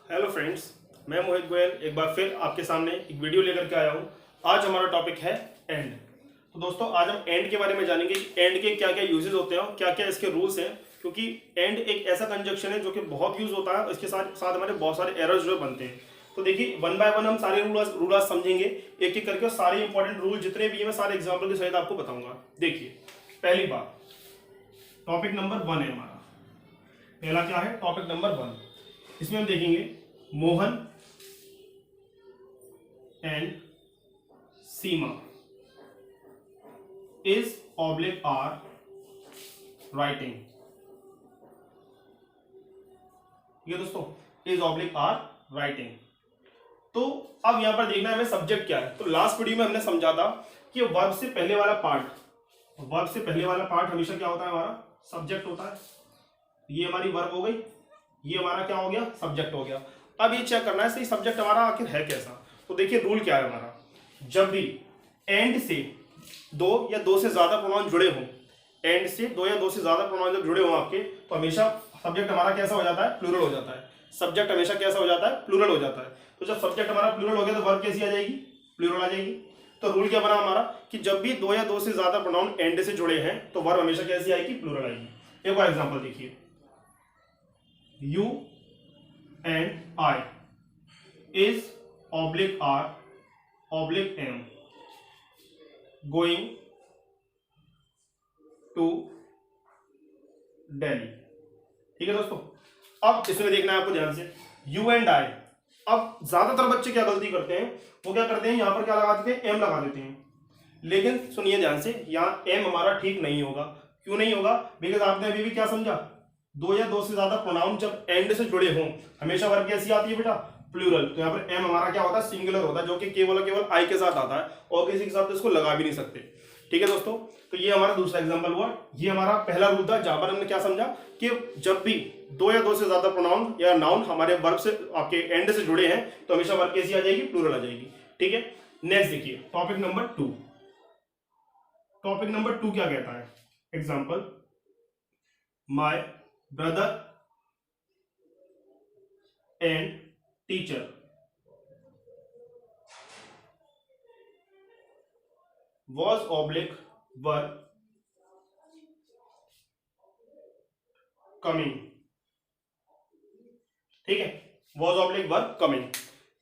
Hello friends, मैं मोहित गोयल एक बार फिर आपके सामने एक वीडियो लेकर के आया हूँ। आज हमारा टॉपिक है एंड। तो दोस्तों, आज हम एंड के बारे में जानेंगे कि एंड के क्या क्या यूजेस होते हैं और क्या क्या इसके रूल्स हैं, क्योंकि एंड एक ऐसा कंजक्शन है जो कि बहुत यूज होता है और इसके साथ साथ हमारे बहुत सारे एरर्स जो बनते हैं। तो देखिए, वन बाय वन हम सारे रूल समझेंगे एक एक करके, और सारे इंपॉर्टेंट रूल जितने भी हैं मैं सारे एग्जाम्पल के सहित आपको बताऊंगा। देखिए, पहली बात, टॉपिक नंबर 1 है हमारा। पहला क्या है? Topic number 1। इसमें हम देखेंगे Mohan and Seema is oblique are writing. ठीक है दोस्तों, इज ऑब्लिक आर राइटिंग। तो अब यहां पर देखना है हमें सब्जेक्ट क्या है। तो लास्ट वीडियो में हमने समझा था कि वर्ब से पहले वाला पार्ट हमेशा क्या होता है? हमारा सब्जेक्ट होता है। ये हमारी वर्ब हो गई, ये हमारा क्या हो गया? सब्जेक्ट हो गया। अब ये चेक करना है सही सब्जेक्ट हमारा आखिर है कैसा। तो देखिए, रूल क्या है हमारा। जब भी एंड से दो या दो से ज्यादा प्रोनाउन जुड़े हों, एंड से दो या दो से ज्यादा प्रोनाउन जब जुड़े हों आपके, तो हमेशा सब्जेक्ट हमारा कैसा हो जाता है? प्लूरल हो जाता है। सब्जेक्ट हमेशा कैसा हो जाता है? प्लूरल हो जाता है। तो जब सब्जेक्ट हमारा प्लूरल हो गया तो वर्ब कैसी आ जाएगी? प्लूरल आ जाएगी। तो रूल क्या बना हमारा कि जब भी दो या दो से ज्यादा प्रोनाउन एंड से जुड़े हैं तो वर्ब हमेशा कैसी आएगी? प्लूरल आएगी। एक और एग्जांपल देखिए, you and I is oblique are oblique am going to Delhi। ठीक है दोस्तों, अब इसमें देखना है आपको ध्यान से, यू एंड आई। अब ज्यादातर बच्चे क्या गलती करते हैं, वो क्या करते हैं, यहां पर क्या लगा देते हैं? एम लगा देते हैं। लेकिन सुनिए ध्यान से, यहाँ एम हमारा ठीक नहीं होगा। क्यों नहीं होगा? बिकॉज आपने अभी भी क्या समझा, दो या दो से ज्यादा प्रोनाउन जब एंड से जुड़े हों हमेशा वर्ब कैसी आती है बेटा? प्लूरल। तो यहाँ पर एम हमारा क्या होता है? सिंगुलर होता है, जो कि केवल और केवल आई के साथ आता है और किसी के साथ तो इसको लगा भी नहीं सकते। ठीक है दोस्तों, तो ये हमारा दूसरा एग्जांपल हुआ। ये हमारा पहला रूल था जहां पर हमने क्या समझा कि जब भी दो या दो से ज्यादा प्रोनाउन या नाउन हमारे वर्ब से आपके एंड से जुड़े हैं तो हमेशा वर्ब कैसी आ जाएगी? प्लूरल आ जाएगी। ठीक है, नेक्स्ट देखिए, टॉपिक नंबर 2। टॉपिक नंबर 2 क्या कहता है? Example, my brother and teacher was oblique were coming। ठीक है, was oblique were coming।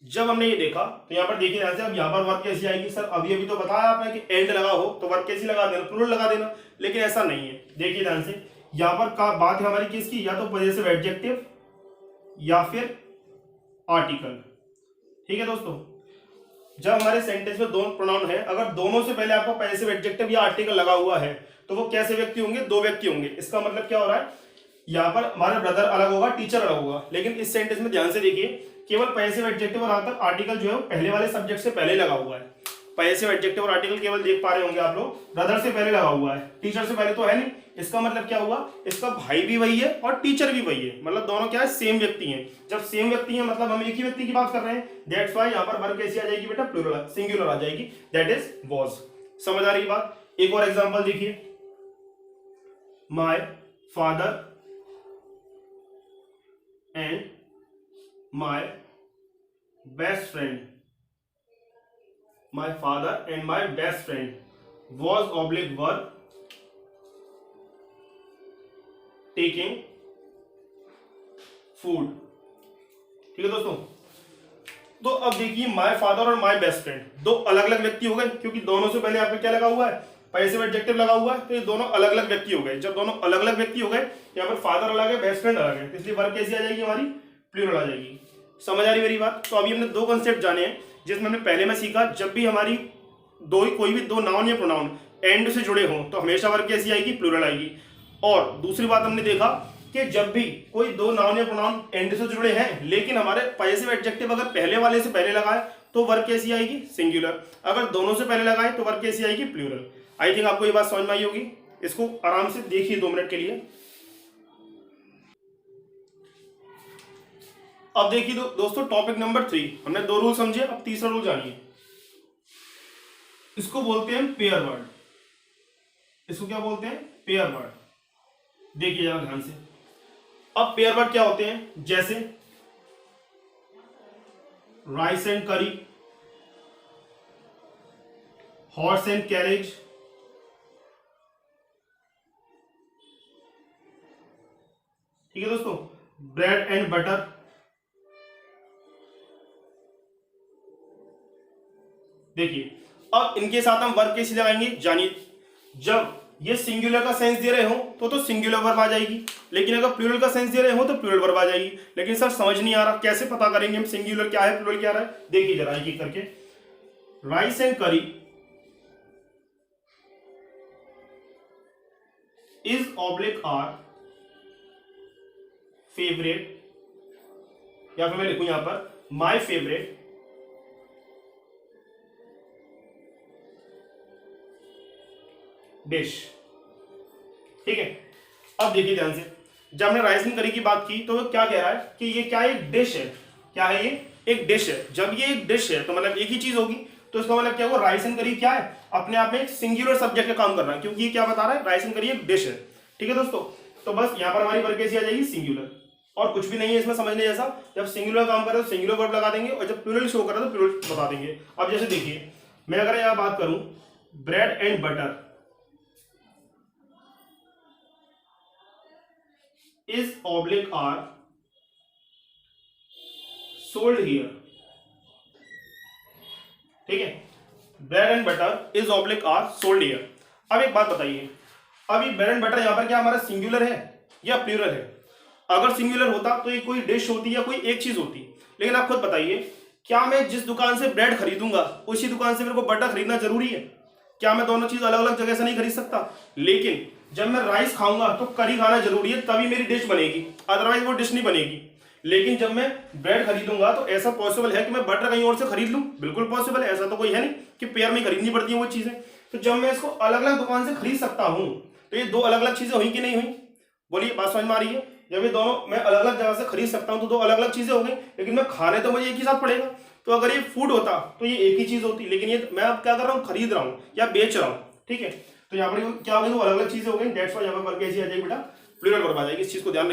जब हमने ये देखा तो यहां पर देखिए ध्यान से, अब यहां पर वर्ब कैसी आएगी? सर अभी अभी तो बताया आपने कि एंड लगा हो तो वर्ब कैसी लगा देना? प्लूरल लगा देना। लेकिन ऐसा नहीं है। देखिए ध्यान से, यहां पर का बात है हमारी किसकी? या तो पॉजेसिव एडजेक्टिव या फिर आर्टिकल। ठीक है दोस्तों, जब हमारे सेंटेंस में दोनों प्रोनाउन है, अगर दोनों से पहले आपका पॉजेसिव एडजेक्टिव या आर्टिकल लगा हुआ है तो वो कैसे व्यक्ति होंगे? दो व्यक्ति होंगे। इसका मतलब क्या हो रहा है, यहां पर हमारा ब्रदर अलग होगा, टीचर अलग होगा। लेकिन इस सेंटेंस में ध्यान से देखिए, केवल पॉजेसिव एडजेक्टिव और यहाँ तक आर्टिकल जो है पहले वाले सब्जेक्ट से पहले लगा हुआ है। पॉजेसिव एडजेक्टिव और आर्टिकल केवल देख पा रहे होंगे आप लोग, ब्रदर से पहले लगा हुआ है, टीचर से पहले तो है नहीं। इसका मतलब क्या हुआ? इसका भाई भी वही है और टीचर भी वही है, मतलब दोनों क्या है? सेम व्यक्ति हैं। जब सेम व्यक्ति हैं मतलब हम एक ही व्यक्ति की बात कर रहे हैं। दैट्स व्हाई यहां पर वर्ब कैसी आ जाएगी बेटा? प्लूरल, सिंगुलर आ जाएगी, दैट इज वाज। समझ आ रही बात? एक और एग्जांपल देखिए, my father and my best friend, my father and my best friend was oblique were taking food। ठीक है दोस्तों, तो अब देखिए, माय फादर और माय बेस्ट फ्रेंड दो अलग अलग व्यक्ति हो गए, क्योंकि दोनों से पहले आपका क्या लगा हुआ है? पॉजेसिव एडजेक्टिव लगा हुआ है। तो ये दोनों अलग अलग व्यक्ति हो गए। जब दोनों अलग अलग व्यक्ति हो गए, यहाँ पर फादर अलग है, बेस्ट फ्रेंड अलग है, तो इसलिए वर्ब कैसी आ जाएगी? हमारी प्लूरल आ जाएगी। समझ आ रही मेरी बात? तो अभी हमने दो कंसेप्ट जाने हैं जिसमें हमने पहले में सीखा, जब भी हमारी कोई भी दो नाउन या प्रोनाउन एंड से जुड़े हों तो हमेशा वर्ब कैसी आएगी? प्लूरल आएगी। और दूसरी बात हमने देखा कि जब भी कोई दो नाउन या प्रोनाउन एंड से जुड़े हैं लेकिन हमारे पॉजेसिव एडजेक्टिव अगर पहले वाले से पहले लगाए तो वर्ब कैसी आएगी? सिंगुलर। अगर दोनों से पहले लगाए तो वर्ब कैसी आएगी? प्लूरल। आई थिंक आपको ये बात समझ में आई होगी। इसको आराम से देखिए 2 मिनट के लिए। अब देखिए दोस्तों, टॉपिक नंबर 3, हमने 2 रूल समझे, अब तीसरा रूल जानिए। इसको बोलते हैं पेयर वर्ड। इसको क्या बोलते हैं? Pair word. देखिए जरा ध्यान से, अब पेयर वर्ड क्या होते हैं? जैसे राइस एंड करी, हॉर्स एंड कैरेज, ठीक है दोस्तों, ब्रेड एंड बटर, देखिए अब इनके साथ हम वर्ब कैसे लगाएंगे, जानिए। जब ये सिंगुलर का सेंस दे रहे हो तो सिंगुलर वर्ब आ जाएगी, लेकिन अगर प्लूरल का सेंस दे रहे हो तो प्लूरल वर्ब आ जाएगी। लेकिन सर समझ नहीं आ रहा, कैसे पता करेंगे हम सिंगुलर क्या है प्लूरल क्या है? देखिए जरा एक एक करके। राइस एंड करी इज ऑब्लिक आर फेवरेट, या फिर मैं लिखूं यहां पर माय फेवरेट डिश, ठीक है। अब देखिए ध्यान से, जब हमने राइस एंड करी की बात की तो वो क्या कह रहा है कि ये क्या एक डिश है, क्या है ये एक डिश है। जब ये एक डिश है तो मतलब एक ही चीज होगी, तो इसका मतलब क्या हुआ, राइस एंड करी क्या है, अपने आप में एक सिंगुलर सब्जेक्ट का काम कर रहा है, क्योंकि ये क्या बता रहा है, राइस एंड करी एक डिश है, ठीक है दोस्तों। तो बस यहां पर हमारी वर्ब कैसी आ जाएगी, सिंगुलर, और कुछ भी नहीं है इसमें समझने जैसा। जब सिंगुलर काम करे तो सिंगुलर वर्ब लगा देंगे, और जब प्लूरल शो करे तो प्लूरल बता देंगे। अब जैसे देखिए, मैं अगर यहां बात करूं bread and butter is oblique are sold here, ठीक है, bread and butter is oblique are sold here. अब एक बात बताइए, अब ये ब्रेड एंड बटर यहां पर क्या हमारा सिंगुलर है या प्लूरल है? अगर सिंगुलर होता तो ये कोई डिश होती या कोई एक चीज होती, लेकिन आप खुद बताइए, क्या मैं जिस दुकान से ब्रेड खरीदूंगा उसी दुकान से मेरे को बटर खरीदना जरूरी है? क्या मैं दोनों चीज अलग अलग जगह से नहीं खरीद सकता? लेकिन जब मैं राइस खाऊंगा तो करी खाना जरूरी है, तभी मेरी डिश बनेगी, अदरवाइज वो डिश नहीं बनेगी। लेकिन जब मैं ब्रेड खरीदूंगा तो ऐसा पॉसिबल है कि मैं बटर कहीं और से खरीद लूं? बिल्कुल पॉसिबल है, ऐसा तो कोई है नहीं कि पेयर में खरीदनी पड़ती है वो चीजें। तो जब मैं इसको अलग अलग दुकान से खरीद सकता हूं तो ये दो अलग अलग चीजें हुई कि नहीं हुई? बोलिए, बात समझ में आ रही है? जब ये दोनों मैं अलग अलग जगह से खरीद सकता हूं तो दो अलग अलग चीजें हो गई, लेकिन मैं खाने तो मुझे एक ही साथ पड़ेगा। तो अगर ये फूड होता तो ये एक ही चीज होती, लेकिन ये मैं अब क्या कर रहा हूँ, खरीद रहा हूँ या बेच रहा हूँ, ठीक है। तो यहाँ पर क्या हो गई, दो अलग अलग चीजें हो गई, दैट्स व्हाई यहाँ पर वर्ब कैसी आ जाएगी बेटा, प्लूरल वर्ब आ जाएगी। इस चीज को ध्यान